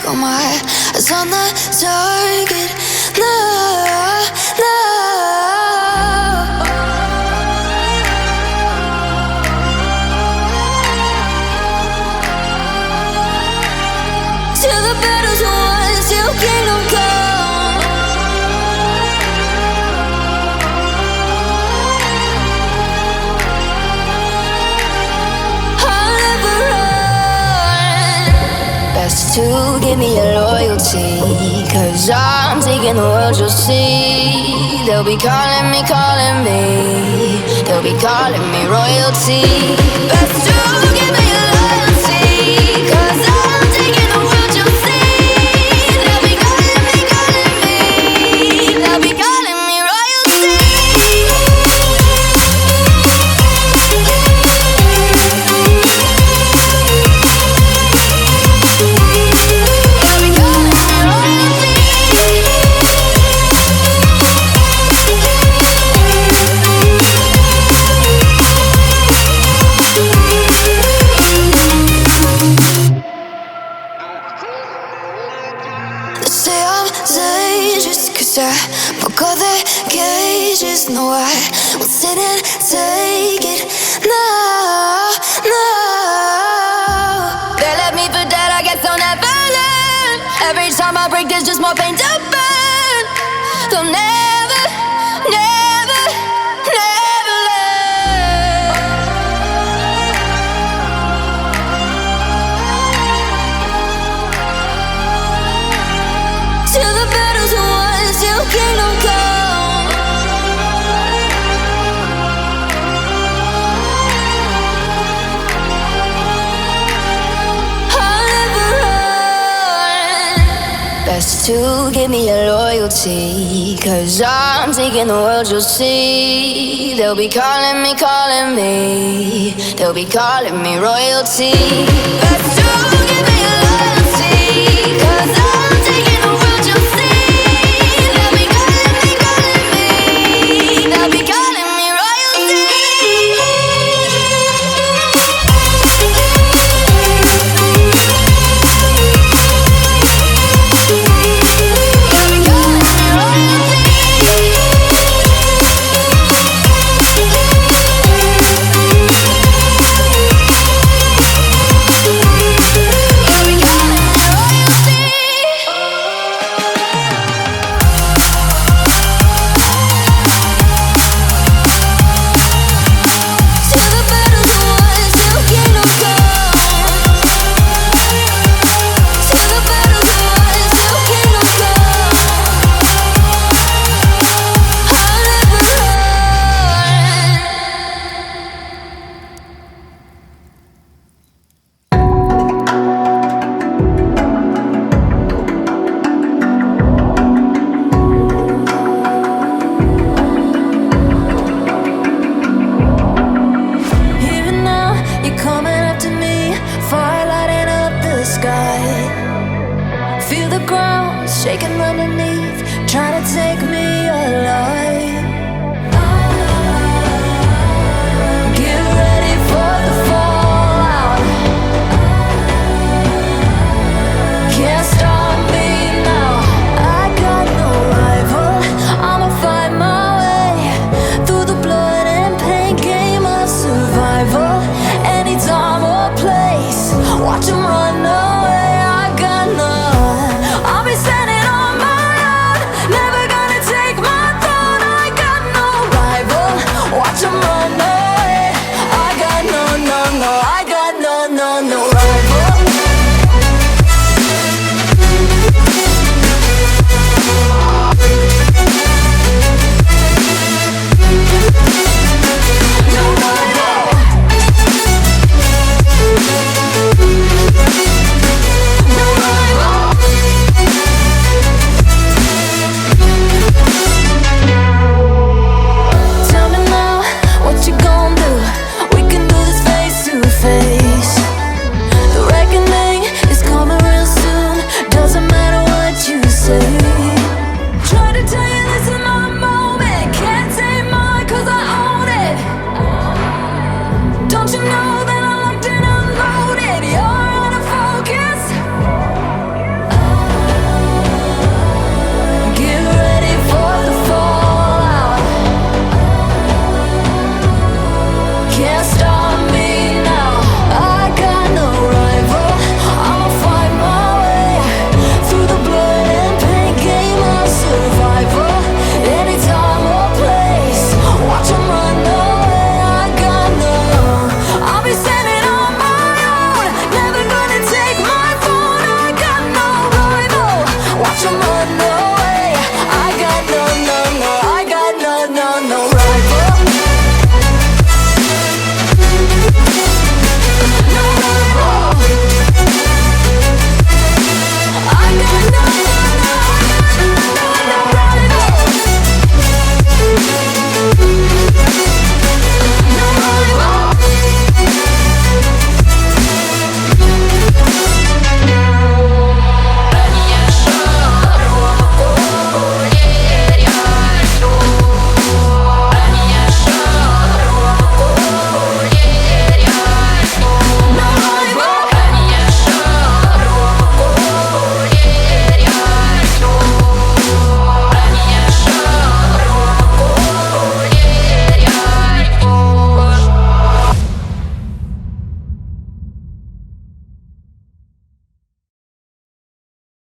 Got my eyes on the target. No, no. Till the battle's won, till kingdom come. I'll never run. Best to give me your loyalty, 'cause I'm taking the world, you'll see. They'll be calling me, they'll be calling me royalty. Best to give me your loyalty, 'cause I'm taking the world, you'll see. They'll be calling me, they'll be calling me royalty. They'll be calling me royalty. They say I'm dangerous 'cause I broke all their cages. No, I won't sit and take it. No, no. They left me for dead, I guess I'll never learn. Every time I break, there's just more pain to burn. They'll never, never, never learn. Till the battle's won, till kingdom come. I'll never run. Best to give me your loyalty, 'cause I'm taking the world, you'll see. They'll be calling me, they'll be calling me royalty. Best to give me your